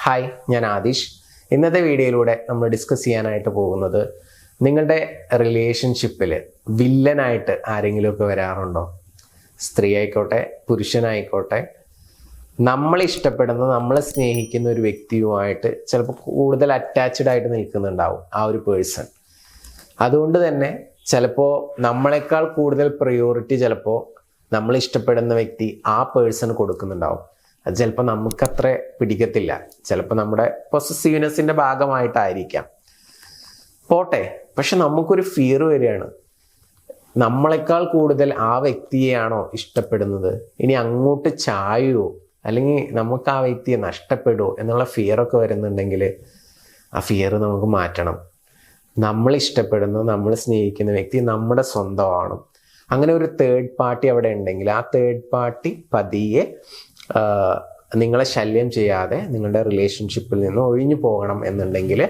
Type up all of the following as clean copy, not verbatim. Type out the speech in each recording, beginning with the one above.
Hi, ഞാൻ ആദിഷ്. ഇന്നത്തെ വീഡിയോയിലൂടെ നമ്മൾ ഡിസ്കസ് ചെയ്യാനായിട്ട് പോകുന്നത് നിങ്ങളുടെ റിലേഷൻഷിപ്പിൽ വില്ലനായിട്ട് ആരെങ്കിലുമൊക്കെ വരാറുണ്ടോ? സ്ത്രീ ആയിക്കോട്ടെ, പുരുഷനായിക്കോട്ടെ, നമ്മൾ ഇഷ്ടപ്പെടുന്ന, നമ്മളെ സ്നേഹിക്കുന്ന ഒരു വ്യക്തിയുമായിട്ട് ചിലപ്പോൾ കൂടുതൽ അറ്റാച്ച്ഡ് ആയിട്ട് നിൽക്കുന്നുണ്ടാവും ആ ഒരു പേഴ്സൺ. അതുകൊണ്ട് തന്നെ ചിലപ്പോൾ നമ്മളെക്കാൾ കൂടുതൽ പ്രയോറിറ്റി ചിലപ്പോൾ നമ്മൾ ഇഷ്ടപ്പെടുന്ന വ്യക്തി ആ പേഴ്സൺ കൊടുക്കുന്നുണ്ടാവും. അത് ചിലപ്പോൾ നമുക്കത്ര പിടിക്കത്തില്ല, ചിലപ്പോൾ നമ്മുടെ പൊസസീവ്നെസ്സിൻ്റെ ഭാഗമായിട്ടായിരിക്കാം. പോട്ടെ, പക്ഷെ നമുക്കൊരു ഫിയർ വരികയാണ്, നമ്മളെക്കാൾ കൂടുതൽ ആ വ്യക്തിയെയാണോ ഇഷ്ടപ്പെടുന്നത്, ഇനി അങ്ങോട്ട് ചായുവോ അല്ലെങ്കിൽ നമുക്ക് ആ വ്യക്തിയെ നഷ്ടപ്പെടുമോ എന്നുള്ള ഫിയറൊക്കെ വരുന്നുണ്ടെങ്കിൽ ആ ഫിയർ നമുക്ക് മാറ്റണം. നമ്മൾ ഇഷ്ടപ്പെടുന്ന, നമ്മൾ സ്നേഹിക്കുന്ന വ്യക്തി നമ്മുടെ സ്വന്തമാണ്. അങ്ങനെ ഒരു തേർഡ് പാർട്ടി അവിടെ ഉണ്ടെങ്കിൽ ആ തേർഡ് പാർട്ടി പതിയെ നിങ്ങളെ ശല്യം ചെയ്യാതെ നിങ്ങളുടെ റിലേഷൻഷിപ്പിൽ നിന്ന് ഒഴിഞ്ഞു പോകണം എന്നുണ്ടെങ്കിൽ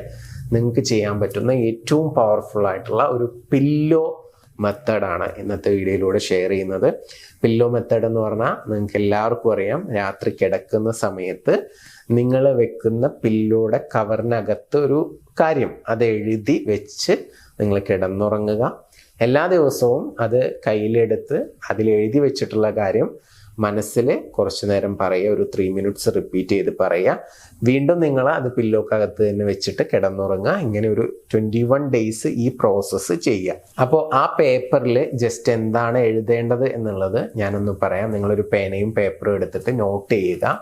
നിങ്ങൾക്ക് ചെയ്യാൻ പറ്റുന്ന ഏറ്റവും പവർഫുൾ ആയിട്ടുള്ള ഒരു പില്ലോ മെത്തേഡാണ് ഇന്നത്തെ വീഡിയോയിലൂടെ ഷെയർ ചെയ്യുന്നത്. പില്ലോ മെത്തേഡ് എന്ന് പറഞ്ഞാൽ നിങ്ങൾക്ക് എല്ലാവർക്കും അറിയാം, രാത്രി കിടക്കുന്ന സമയത്ത് നിങ്ങൾ വെക്കുന്ന പില്ലോയുടെ കവറിനകത്ത് ഒരു കാര്യം അത് എഴുതി വെച്ച് നിങ്ങൾ കിടന്നുറങ്ങുക. എല്ലാ ദിവസവും അത് കയ്യിലെടുത്ത് അതിലെഴുതി വെച്ചിട്ടുള്ള കാര്യം മനസ്സിൽ കുറച്ച് നേരം പറയുക, ഒരു 3 മിനിറ്റ്സ് റിപ്പീറ്റ് ചെയ്ത് പറയുക. വീണ്ടും നിങ്ങൾ അത് പില്ലോക്കകത്ത് തന്നെ വെച്ചിട്ട് കിടന്നുറങ്ങുക. ഇങ്ങനെ ഒരു 21 ഡേയ്സ് ഈ പ്രോസസ്സ് ചെയ്യുക. അപ്പോൾ ആ പേപ്പറിൽ ജസ്റ്റ് എന്താണ് എഴുതേണ്ടത് എന്നുള്ളത് ഞാനൊന്ന് പറയാം. നിങ്ങളൊരു പേനയും പേപ്പറും എടുത്തിട്ട് നോട്ട് ചെയ്യുക.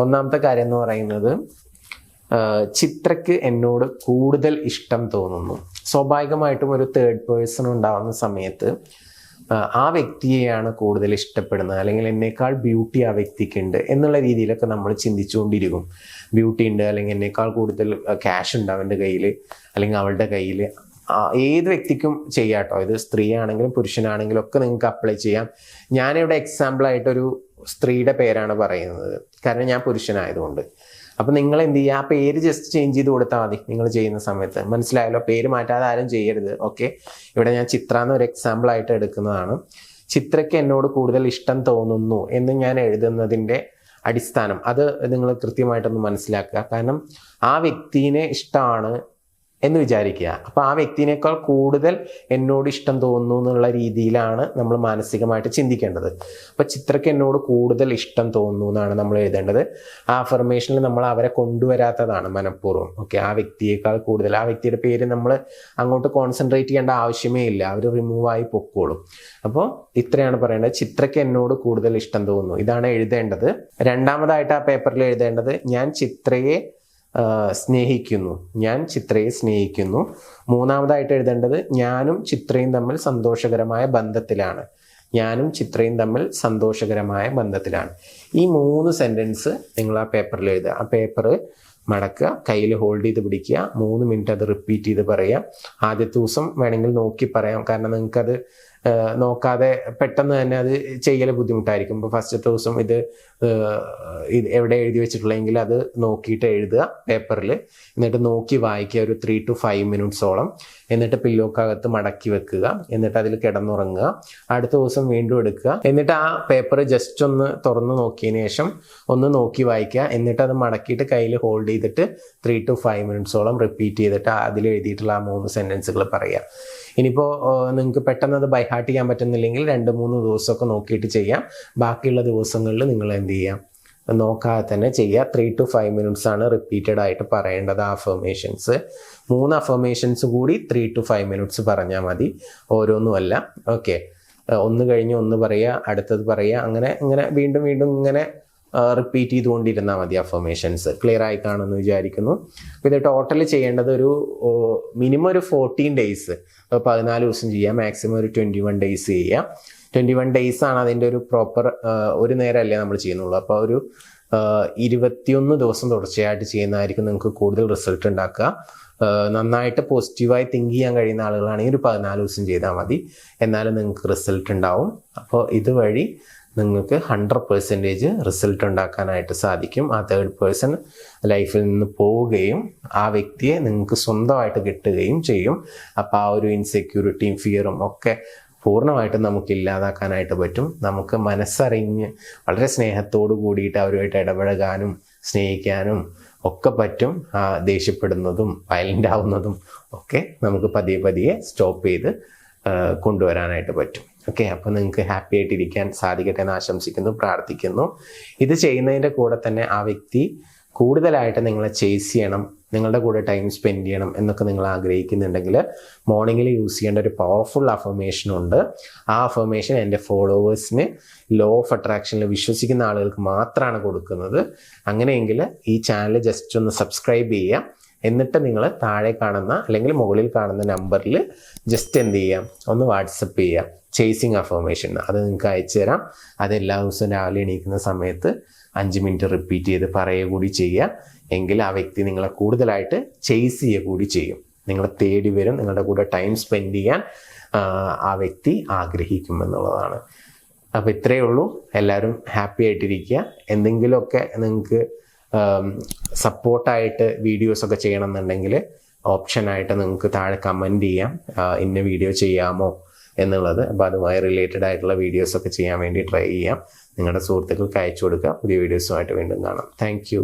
ഒന്നാമത്തെ കാര്യം എന്ന് പറയുന്നത്, ചിത്രയ്ക്ക് എന്നോട് കൂടുതൽ ഇഷ്ടം തോന്നുന്നു. സ്വാഭാവികമായിട്ടും ഒരു തേർഡ് പേഴ്സൺ ഉണ്ടാകുന്ന സമയത്ത് ആ വ്യക്തിയെയാണ് കൂടുതൽ ഇഷ്ടപ്പെടുന്നത്, അല്ലെങ്കിൽ എന്നേക്കാൾ ബ്യൂട്ടി ആ വ്യക്തിക്കുണ്ട് എന്നുള്ള രീതിയിലൊക്കെ നമ്മൾ ചിന്തിച്ചുകൊണ്ടിരിക്കും. ബ്യൂട്ടി ഉണ്ട്, അല്ലെങ്കിൽ എന്നേക്കാൾ കൂടുതൽ ക്യാഷ് ഉണ്ട് അവൻ്റെ കയ്യിൽ അല്ലെങ്കിൽ അവളുടെ കയ്യിൽ. ഏത് വ്യക്തിക്കും ചെയ്യാട്ടോ, ഇത് സ്ത്രീ ആണെങ്കിലും പുരുഷനാണെങ്കിലും ഒക്കെ നിങ്ങൾക്ക് അപ്ലൈ ചെയ്യാം. ഞാനിവിടെ എക്സാമ്പിളായിട്ടൊരു സ്ത്രീയുടെ പേരാണ് പറയുന്നത്, കാരണം ഞാൻ പുരുഷനായതുകൊണ്ട്. അപ്പം നിങ്ങൾ എന്ത് ചെയ്യുക, ആ പേര് ജസ്റ്റ് ചേഞ്ച് ചെയ്ത് കൊടുത്താൽ മതി നിങ്ങൾ ചെയ്യുന്ന സമയത്ത്. മനസ്സിലായല്ലോ, പേര് മാറ്റാതെ ആരും ചെയ്യരുത്. ഓക്കെ, ഇവിടെ ഞാൻ ചിത്ര എന്നൊരു എക്സാമ്പിളായിട്ട് എടുക്കുന്നതാണ്. ചിത്രയ്ക്ക് എന്നോട് കൂടുതൽ ഇഷ്ടം തോന്നുന്നു എന്ന് ഞാൻ എഴുതുന്നതിൻ്റെ അടിസ്ഥാനം അത് നിങ്ങൾ കൃത്യമായിട്ടൊന്ന് മനസ്സിലാക്കുക. കാരണം ആ വ്യക്തിനെ ഇഷ്ടമാണ് എന്ന് വിചാരിക്കുക. അപ്പോൾ ആ വ്യക്തിനേക്കാൾ കൂടുതൽ എന്നോട് ഇഷ്ടം തോന്നുന്നു എന്നുള്ള രീതിയിലാണ് നമ്മൾ മാനസികമായിട്ട് ചിന്തിക്കേണ്ടത്. അപ്പോൾ ചിത്രയ്ക്ക് എന്നോട് കൂടുതൽ ഇഷ്ടം തോന്നുന്നു എന്നാണ് നമ്മൾ എഴുതേണ്ടത്. ആ അഫർമേഷനിൽ നമ്മൾ അവരെ കൊണ്ടുവരാത്തതാണ് മനഃപൂർവ്വം. ഓക്കെ, ആ വ്യക്തിയേക്കാൾ കൂടുതൽ, ആ വ്യക്തിയുടെ പേര് നമ്മൾ അങ്ങോട്ട് കോൺസെൻട്രേറ്റ് ചെയ്യേണ്ട ആവശ്യമേ ഇല്ല, അവർ റിമൂവ് ആയി പൊക്കോളും. അപ്പോൾ ഇത്രയാണ് പറയേണ്ടത്, ചിത്രയ്ക്ക് എന്നോട് കൂടുതൽ ഇഷ്ടം തോന്നുന്നു, ഇതാണ് എഴുതേണ്ടത്. രണ്ടാമതായിട്ട് ആ പേപ്പറിൽ എഴുതേണ്ടത്, ഞാൻ ചിത്രയെ സ്നേഹിക്കുന്നു, ഞാൻ ചിത്രയെ സ്നേഹിക്കുന്നു. മൂന്നാമതായിട്ട് എഴുതേണ്ടത്, ഞാനും ചിത്രയും തമ്മിൽ സന്തോഷകരമായ ബന്ധത്തിലാണ്, ഞാനും ചിത്രയും തമ്മിൽ സന്തോഷകരമായ ബന്ധത്തിലാണ്. ഈ 3 സെൻറ്റൻസ് നിങ്ങൾ ആ പേപ്പറിൽ എഴുതുക. ആ പേപ്പർ മടക്കുക, കയ്യിൽ ഹോൾഡ് ചെയ്ത് പിടിക്കുക, 3 മിനിറ്റ് അത് റിപ്പീറ്റ് ചെയ്ത് പറയുക. ആദ്യത്തെ ദിവസം വേണമെങ്കിൽ നോക്കി പറയാം, കാരണം നിങ്ങൾക്കത് നോക്കാതെ പെട്ടെന്ന് തന്നെ അത് ചെയ്യൽ ബുദ്ധിമുട്ടായിരിക്കും. ഇപ്പോൾ ഫസ്റ്റത്തെ ദിവസം ഇത് എവിടെ എഴുതി വെച്ചിട്ടുള്ളതെങ്കിൽ അത് നോക്കിയിട്ട് എഴുതുക പേപ്പറിൽ, എന്നിട്ട് നോക്കി വായിക്കുക ഒരു 3 to 5 മിനിറ്റ്സോളം. എന്നിട്ട് പില്ലോക്കകത്ത് മടക്കി വെക്കുക, എന്നിട്ട് അതിൽ കിടന്നുറങ്ങുക. അടുത്ത ദിവസം വീണ്ടും എടുക്കുക, എന്നിട്ട് ആ പേപ്പർ ജസ്റ്റ് ഒന്ന് തുറന്ന് നോക്കിയതിന് ശേഷം ഒന്ന് നോക്കി വായിക്കുക. എന്നിട്ട് അത് മടക്കിയിട്ട് കയ്യിൽ ഹോൾഡ് ചെയ്തിട്ട് 3 to 5 മിനിറ്റ്സോളം റിപ്പീറ്റ് ചെയ്തിട്ട് അതിൽ എഴുതിയിട്ടുള്ള ആ 3 സെൻറ്റൻസുകൾ പറയുക. ഇനിയിപ്പോൾ നിങ്ങൾക്ക് പെട്ടെന്ന് അത് ബൈ ഹാർട്ട് ചെയ്യാൻ പറ്റുന്നില്ലെങ്കിൽ 2-3 ദിവസമൊക്കെ നോക്കിയിട്ട് ചെയ്യാം. ബാക്കിയുള്ള ദിവസങ്ങളിൽ നിങ്ങൾ എന്ത് ചെയ്യാം, നോക്കാതെ തന്നെ ചെയ്യുക. 3 to 5 മിനിറ്റ്സ് ആണ് റിപ്പീറ്റഡ് ആയിട്ട് പറയേണ്ടത് അഫർമേഷൻസ്. 3 അഫർമേഷൻസ് കൂടി 3 to 5 മിനിറ്റ്സ് പറഞ്ഞാൽ മതി, ഓരോന്നുമല്ല. ഓക്കെ, ഒന്ന് കഴിഞ്ഞ് ഒന്ന് പറയുക, അടുത്തത് പറയുക, അങ്ങനെ വീണ്ടും ഇങ്ങനെ റിപ്പീറ്റ് ചെയ്തുകൊണ്ടിരുന്നാൽ മതി അഫർമേഷൻസ്. ക്ലിയർ ആയി കാണുമെന്ന് വിചാരിക്കുന്നു. അപ്പോൾ ഇത് ടോട്ടൽ ചെയ്യേണ്ടത് ഒരു മിനിമം ഒരു 14 ഡേയ്സ്, 14 ദിവസം ചെയ്യാം, മാക്സിമം ഒരു 21 ഡേയ്സ് ചെയ്യാം. 21 ഡേയ്സ് ആണ് അതിൻ്റെ ഒരു പ്രോപ്പർ, ഒരു നേരമല്ലേ നമ്മൾ ചെയ്യുന്നുള്ളൂ. അപ്പോൾ ഒരു 21 ദിവസം തുടർച്ചയായിട്ട് ചെയ്യുന്നതായിരിക്കും നിങ്ങൾക്ക് കൂടുതൽ റിസൾട്ട് ഉണ്ടാക്കുക. നന്നായിട്ട് പോസിറ്റീവായി തിങ്ക് ചെയ്യാൻ കഴിയുന്ന ആളുകളാണെങ്കിൽ ഒരു 14 ദിവസം ചെയ്താൽ മതി, എന്നാലും നിങ്ങൾക്ക് റിസൾട്ട് ഉണ്ടാവും. അപ്പോൾ ഇതുവഴി നിങ്ങൾക്ക് 100% റിസൾട്ട് ഉണ്ടാക്കാനായിട്ട് സാധിക്കും. ആ തേർഡ് പേഴ്സൺ ലൈഫിൽ നിന്ന് പോവുകയും ആ വ്യക്തിയെ നിങ്ങൾക്ക് സ്വന്തമായിട്ട് കിട്ടുകയും ചെയ്യും. അപ്പോൾ ആ ഒരു ഇൻസെക്യൂരിറ്റിയും ഫിയറും ഒക്കെ പൂർണ്ണമായിട്ടും നമുക്ക് ഇല്ലാതാക്കാനായിട്ട് പറ്റും. നമുക്ക് മനസ്സറിഞ്ഞ് വളരെ സ്നേഹത്തോടു കൂടിയിട്ട് അവരുമായിട്ട് ഇടപഴകാനും സ്നേഹിക്കാനും ഒക്കെ പറ്റും. ദേഷ്യപ്പെടുന്നതും വയലൻ്റ് ആവുന്നതും ഒക്കെ നമുക്ക് പതിയെ പതിയെ സ്റ്റോപ്പ് ചെയ്ത് കൊണ്ടുവരാനായിട്ട് പറ്റും. ഓക്കെ, അപ്പോൾ നിങ്ങൾക്ക് ഹാപ്പി ആയിട്ടിരിക്കാൻ സാധിക്കട്ടെ എന്ന് ആശംസിക്കുന്നു, പ്രാർത്ഥിക്കുന്നു. ഇത് ചെയ്യുന്നതിൻ്റെ കൂടെ തന്നെ ആ വ്യക്തി കൂടുതലായിട്ട് നിങ്ങളെ ചേസ് ചെയ്യണം, നിങ്ങളുടെ കൂടെ ടൈം സ്പെൻഡ് ചെയ്യണം എന്നൊക്കെ നിങ്ങൾ ആഗ്രഹിക്കുന്നുണ്ടെങ്കിൽ മോർണിംഗിൽ യൂസ് ചെയ്യേണ്ട ഒരു പവർഫുൾ അഫർമേഷനുണ്ട്. ആ അഫർമേഷൻ എൻ്റെ ഫോളോവേഴ്സിന് ലോ ഓഫ് അട്രാക്ഷനിൽ വിശ്വസിക്കുന്ന ആളുകൾക്ക് മാത്രമാണ് കൊടുക്കുന്നത്. അങ്ങനെയെങ്കിൽ ഈ ചാനൽ ജസ്റ്റ് ഒന്ന് സബ്സ്ക്രൈബ് ചെയ്യുക. എന്നിട്ട് നിങ്ങൾ താഴെ കാണുന്ന അല്ലെങ്കിൽ മുകളിൽ കാണുന്ന നമ്പറിൽ ജസ്റ്റ് എന്ത് ചെയ്യാം, ഒന്ന് വാട്സപ്പ് ചെയ്യുക ചേസിങ് അഫർമേഷൻ. അത് നിങ്ങൾക്ക് അയച്ചു തരാം. അത് എല്ലാ ദിവസവും രാവിലെ എണീക്കുന്ന സമയത്ത് 5 മിനിറ്റ് റിപ്പീറ്റ് ചെയ്ത് പറയുക കൂടി ചെയ്യുക. എങ്കിൽ ആ വ്യക്തി നിങ്ങളെ കൂടുതലായിട്ട് ചേസ് ചെയ്യുക കൂടി ചെയ്യും. നിങ്ങളെ തേടി വരും, നിങ്ങളുടെ കൂടെ ടൈം സ്പെൻഡ് ചെയ്യാൻ ആ വ്യക്തി ആഗ്രഹിക്കുമെന്നുള്ളതാണ്. അപ്പോൾ ഇത്രയേ ഉള്ളൂ. എല്ലാവരും ഹാപ്പി ആയിട്ടിരിക്കുക. എന്തെങ്കിലുമൊക്കെ നിങ്ങൾക്ക് സപ്പോർട്ടായിട്ട് വീഡിയോസൊക്കെ ചെയ്യണമെന്നുണ്ടെങ്കിൽ ഓപ്ഷനായിട്ട് നിങ്ങൾക്ക് താഴെ കമൻറ്റ് ചെയ്യാം, ഇന്ന വീഡിയോ ചെയ്യാമോ എന്നുള്ളത്. അപ്പോൾ അതുമായി റിലേറ്റഡ് ആയിട്ടുള്ള വീഡിയോസൊക്കെ ചെയ്യാൻ വേണ്ടി ട്രൈ ചെയ്യാം. നിങ്ങളുടെ സുഹൃത്തുക്കൾക്ക് അയച്ചു കൊടുക്കുക. പുതിയ വീഡിയോസുമായിട്ട് വീണ്ടും കാണാം. Thank you.